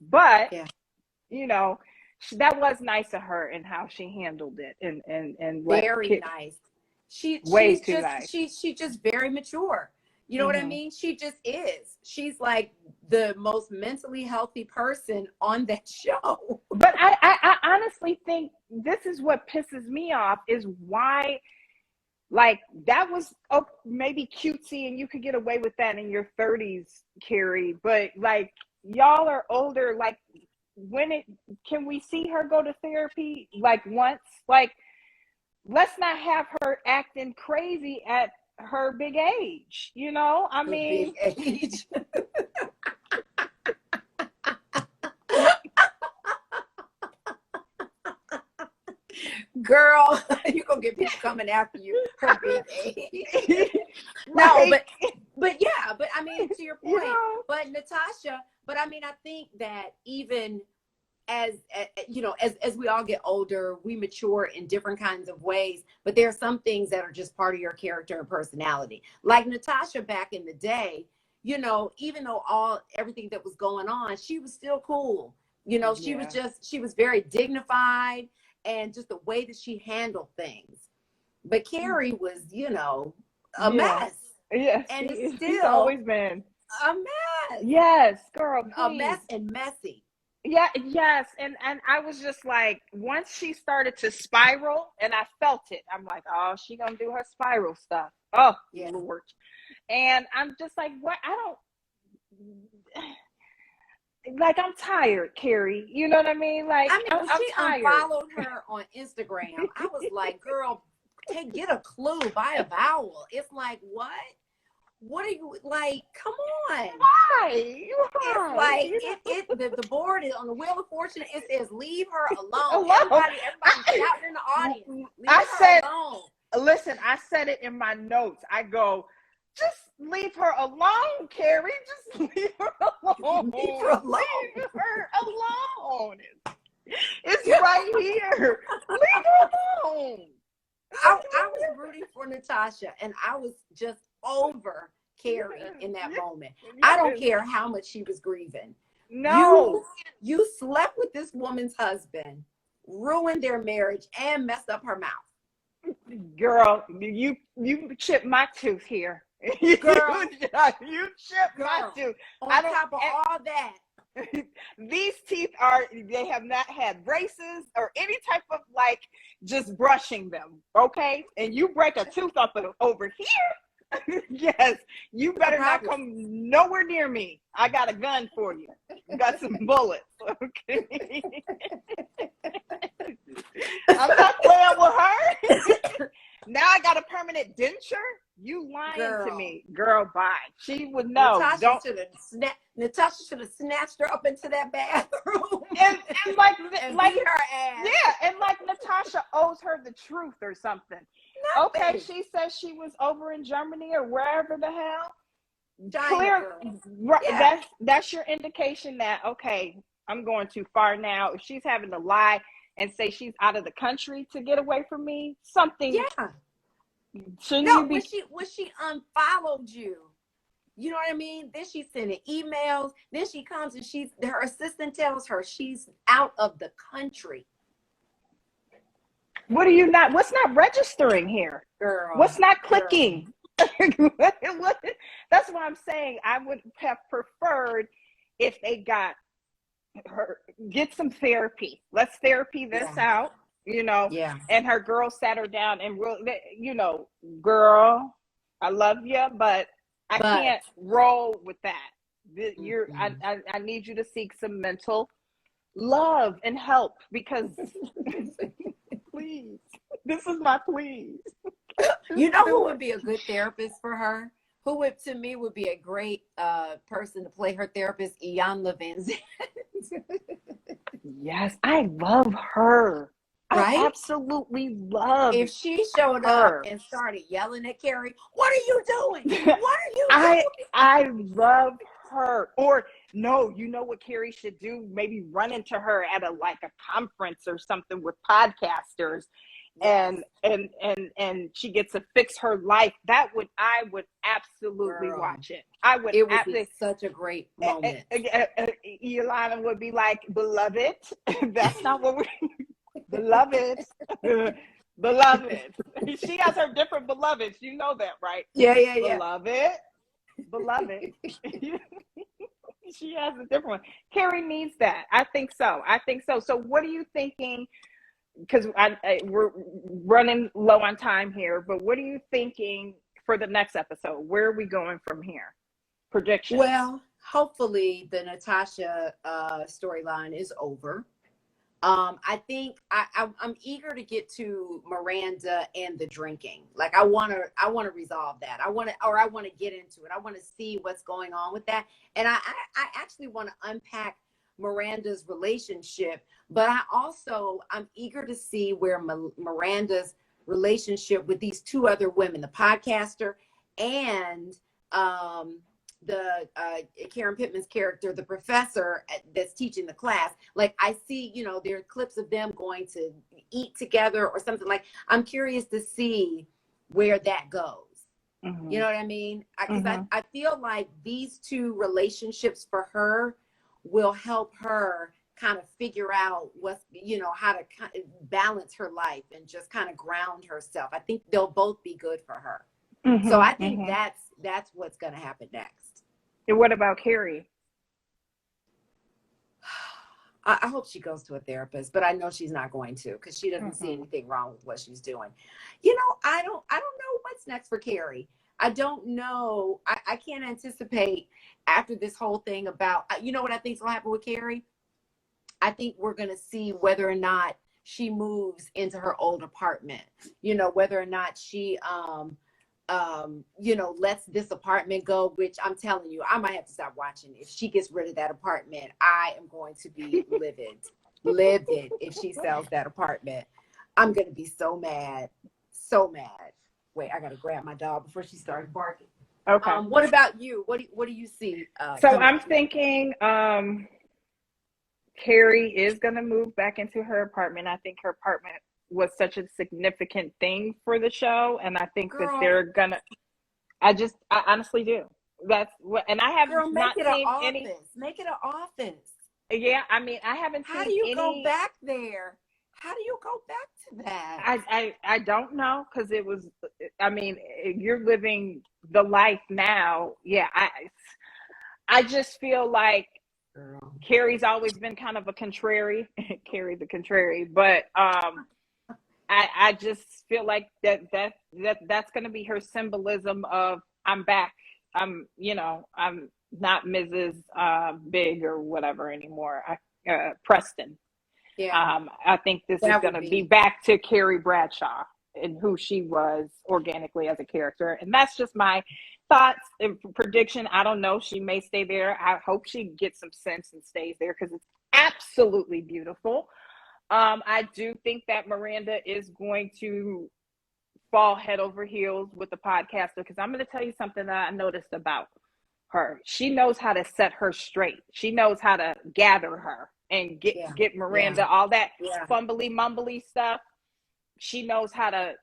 But, you know, that was nice of her and how she handled it. And very nice. She's just very mature. You know what I mean? She just is. She's like the most mentally healthy person on that show. But I honestly think this is what pisses me off, is why, like, that was maybe cutesy and you could get away with that in your 30s, Carrie. But, like, y'all are older. Like, can we see her go to therapy, like, once? Like, let's not have her acting crazy at her big age, you know? I mean, big age. Girl, you're gonna get people coming after you, her big age. No, Like, but yeah, but I mean, to your you point, know, but Natasha, but I mean, I think that even as you know, as we all get older, we mature in different kinds of ways, but there are some things that are just part of your character and personality. Like Natasha back in the day, you know, even though everything that was going on, she was still cool. You know, yeah, she was very dignified, and just the way that she handled things. But Carrie was, you know, a yeah, mess. yes, And it's he's still always been. a mess. Yes, girl, A mess please. and messy. Yeah, yes. And I was just like, once she started to spiral and I felt it, I'm like, oh, she gonna do her spiral stuff. Oh, Yeah. Lord. And I'm just like, what? I don't like, I'm tired, Carrie. You know what I mean? Like, I mean, when I'm she tired. unfollowed her on Instagram, I was like, girl, get a clue, buy a vowel. It's like, what? What are you like? Come on. Why? It's Why? like You the board is on the wheel of fortune. It says leave her know, alone. alone. Everybody shouting in the audience. Leave I her said, alone. listen, I said it in my notes. I go, just leave her alone, Carrie. Just leave her alone. Leave her alone. Leave her alone. It's right here. Leave her alone. I was rooting for Natasha, and I was just over Carrie in that moment. I don't care how much she was grieving. No. You slept with this woman's husband, ruined their marriage, and messed up her mouth. Girl, you chipped my tooth here. Girl, You chipped my tooth. On top of all that, these teeth they have not had braces or any type of like just brushing them, okay? And you break a tooth up over here, yes, you better not come nowhere near me. I got a gun for you. Got some bullets, okay? I'm not playing with her. Now I got a permanent denture. You lying to me, girl? Bye. She would know. Natasha should have snatched her up into that bathroom and like beat her ass. Yeah, and like Natasha owes her the truth or something. Nothing. Okay, she says she was over in Germany or wherever the hell. Yeah. That's your indication that okay, I'm going too far now. If she's having to lie and say she's out of the country to get away from me, something. Yeah. Shouldn't No, you be? when she unfollowed you, you know what I mean? Then she's sending emails. Then she comes and her assistant tells her she's out of the country. What are you not? What's not registering here? Girl. What's not clicking? That's what I'm saying. I would have preferred if they got her, get some therapy. Let's therapy this out, you know. Yeah. And her girl sat her down and you know, girl, I love you, but I can't roll with that. I need you to seek some mental love and help because please, this is my please. You know who would be a good therapist for her? Who would, to me, would be a great person to play her therapist? Iyanla Vanzant. Yes, I love her. Right? I absolutely love if she showed her. up and started yelling at Carrie, what are you doing? What are you doing? I love her. Or no, you know what Carrie should do? Maybe run into her at a conference or something with podcasters. Yes. And she gets to fix her life. I would absolutely watch it. It would be such a great moment. Ilana would be like, beloved, that's not what we're beloved. Beloved. She has her different beloveds. You know that, right? Yeah. Beloved. She has a different one. Carrie needs that. I think so. So what are you thinking? Because we're running low on time here, but what are you thinking for the next episode? Where are we going from here? Predictions. Well, hopefully the Natasha storyline is over. I think I'm eager to get to Miranda and the drinking. Like I want to resolve that. I want to get into it. I want to see what's going on with that. And I actually want to unpack Miranda's relationship, but I'm eager to see where Miranda's relationship with these two other women, the podcaster and the Karen Pittman's character, the professor that's teaching the class. Like I see, there are clips of them going to eat together or something. Like I'm curious to see where that goes. Mm-hmm. You know what I mean? Because I feel like these two relationships for her will help her kind of figure out how to kind of balance her life and just kind of ground herself. I think they'll both be good for her. Mm-hmm, so I think that's what's going to happen next. And what about Carrie? I hope she goes to a therapist, but I know she's not going to, because she doesn't see anything wrong with what she's doing. I don't know what's next for Carrie. I don't know. I can't anticipate after this whole thing about, what I think is going to happen with Carrie? I think we're going to see whether or not she moves into her old apartment, whether or not she, lets this apartment go, which I'm telling you, I might have to stop watching. If she gets rid of that apartment, I am going to be livid if she sells that apartment. I'm going to be so mad. Wait, I got to grab my dog before she starts barking. Okay. What about you? What do you see? So I'm thinking Carrie is going to move back into her apartment. I think her apartment was such a significant thing for the show, and I think that they're gonna. I honestly do. That's what, and I have not seen any. Make it an office. Yeah, I mean, I haven't seen. How do you go back there? How do you go back to that? I don't know, because it was. I mean, you're living the life now. Yeah, I just feel like Carrie's always been kind of a contrary, Carrie the contrary, but I just feel like that's going to be her symbolism of I'm back. I'm not Mrs. Big or whatever anymore. Preston. Yeah. I think this is going to be back to Carrie Bradshaw and who she was organically as a character. And that's just my thoughts and prediction. I don't know. She may stay there. I hope she gets some sense and stays there, because it's absolutely beautiful. I do think that Miranda is going to fall head over heels with the podcaster, because I'm going to tell you something that I noticed about her. She knows how to set her straight. She knows how to gather her and get Miranda, all that fumbly mumbly stuff. She knows how to,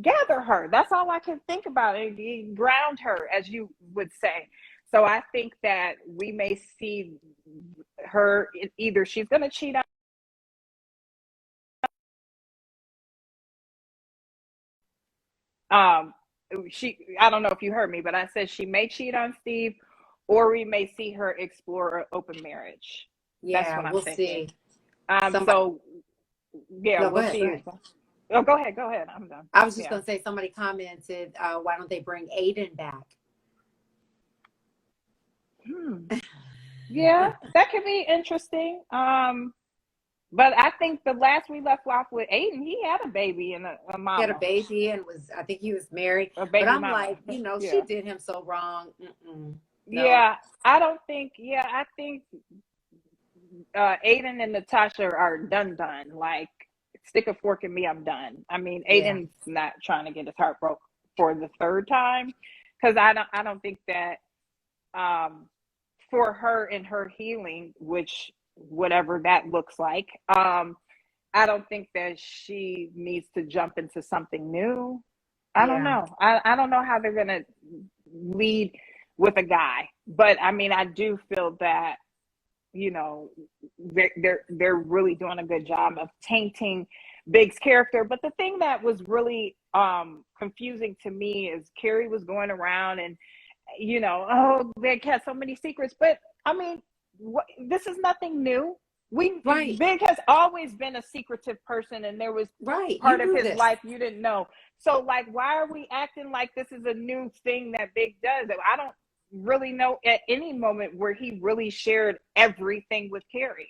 gather her. That's all I can think about. And ground her, as you would say. So I think that we may see her, either she's going to cheat on, I don't know if you heard me, but I said she may cheat on Steve, or we may see her explore an open marriage. Yeah, that's what I'm thinking. See. So yeah, no, we'll see. Oh, go ahead. I'm done. I was just going to say, somebody commented, why don't they bring Aiden back? Yeah, that could be interesting. But I think the last we left off with Aiden, he had a baby and a mama. He had a baby and I think he was married. But I'm mama. Like, she did him so wrong. No. Yeah, I think Aiden and Natasha are done. Like, stick a fork in me, I'm done. I mean, Aiden's not trying to get his heart broke for the third time, because I don't think that for her and her healing, which whatever that looks like, I don't think that she needs to jump into something new. I don't know. I don't know how they're gonna lead with a guy, but I mean, I do feel that they're really doing a good job of tainting Big's character. But the thing that was really confusing to me is Carrie was going around and Big has so many secrets, but I mean, this is nothing new. Big has always been a secretive person, and there was part of his life you didn't know. So, like, why are we acting like this is a new thing that Big does? I don't really know at any moment where he really shared everything with Carrie.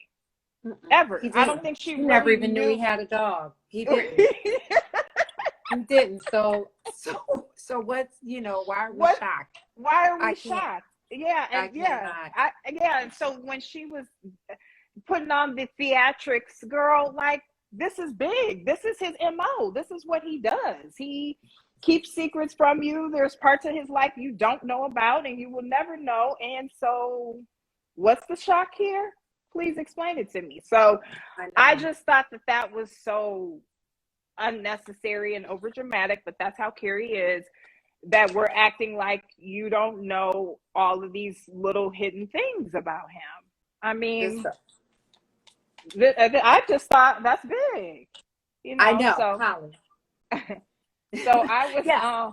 Ever. I don't think she really never even knew he had a dog. He didn't. He didn't. So what's, why are we shocked? Why are we shocked? Yeah, I and yeah, cannot. and so when she was putting on the theatrics, girl, like, this is big. This is his MO. This is what he does. He keeps secrets from you. There's parts of his life you don't know about and you will never know. And so what's the shock here? Please explain it to me. So I just thought that that was so unnecessary and over dramatic, but that's how Carrie is, that we're acting like you don't know all of these little hidden things about him. I mean, I just thought that's big, I know, so Holly. so I was Yeah.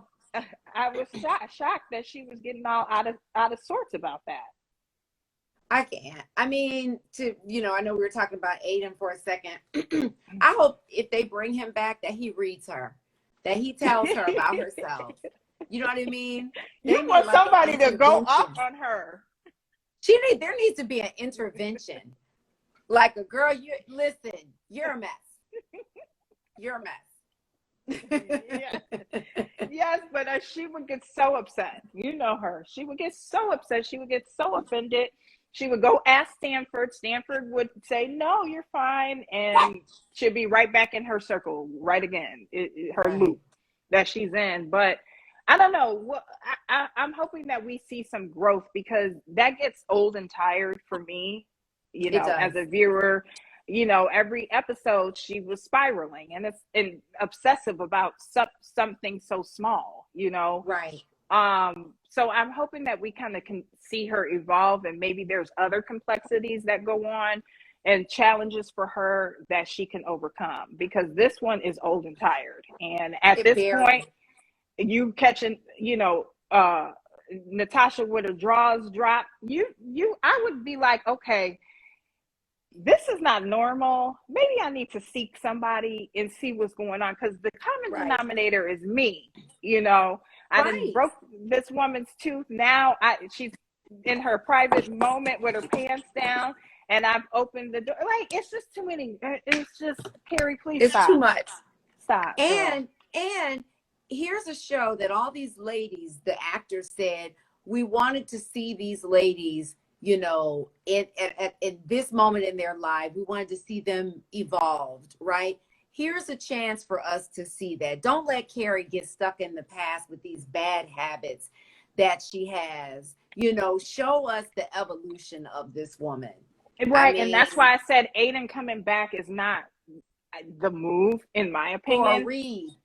I was shocked that she was getting all out of sorts about that. I can't. I mean, I know we were talking about Aiden for a second. I hope if they bring him back that he reads her, that he tells her about herself. You know what I mean? You want like somebody to go off on her. There needs to be an intervention. Like, a girl, listen, you're a mess. You're a mess. Yeah. Yes, but she would get so upset. You know her. She would get so upset. She would get so offended. She would go ask Stanford. Stanford would say, no, you're fine. And she'll be right back in her circle, right again, her loop that she's in. But I don't know. I'm hoping that we see some growth, because that gets old and tired for me, as a viewer. Every episode she was spiraling and obsessive about something so small, Right. So I'm hoping that we kind of can see her evolve, and maybe there's other complexities that go on and challenges for her that she can overcome, because this one is old and tired. And at this point, you catching, Natasha with her drawers dropped, I would be like, okay, this is not normal. Maybe I need to seek somebody and see what's going on, because the common denominator is me. I done broke this woman's tooth. Now she's in her private moment with her pants down, and I've opened the door. Like, it's just too many. It's just, Carrie, please stop. It's too much. Stop. And here's a show that all these ladies, the actors said, we wanted to see these ladies, at this moment in their life. We wanted to see them evolved, right? Here's a chance for us to see that. Don't let Carrie get stuck in the past with these bad habits that she has. Show us the evolution of this woman. Right. I mean, and that's why I said Aiden coming back is not the move, in my opinion.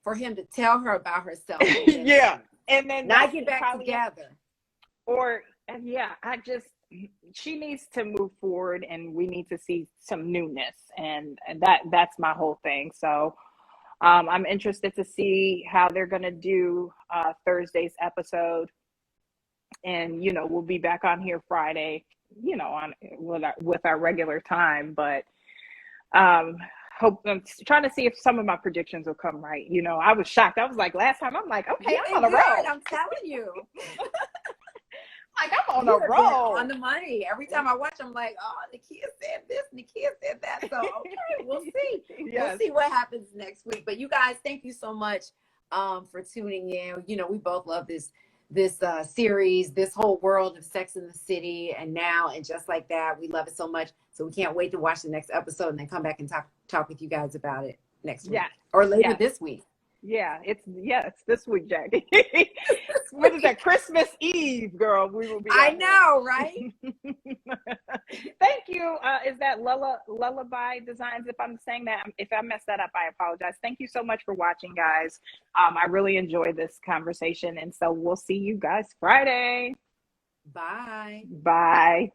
For him to tell her about herself. Yeah. And then not get back together. She needs to move forward, and we need to see some newness, and that's my whole thing. So I'm interested to see how they're going to do Thursday's episode, and we'll be back on here Friday, with our regular time. But I'm trying to see if some of my predictions will come right. I was shocked. I was like, last time, I'm like, okay, I'm on a roll. I'm telling you. Like, I'm on a roll. On the money. Every time I watch, I'm like, oh, Nekia said this, Nekia said that. So, okay, we'll see. Yes. We'll see what happens next week. But you guys, thank you so much for tuning in. We both love this series, this whole world of Sex in the City and Now and Just Like That. We love it so much. So we can't wait to watch the next episode and then come back and talk with you guys about it next week. Or later this week. Yeah, it's this week, Jackie. What is that? Christmas Eve, girl. We will be. I know, right? Thank you. Is that Lullaby Designs? If I'm saying that, if I messed that up, I apologize. Thank you so much for watching, guys. I really enjoyed this conversation, and so we'll see you guys Friday. Bye. Bye.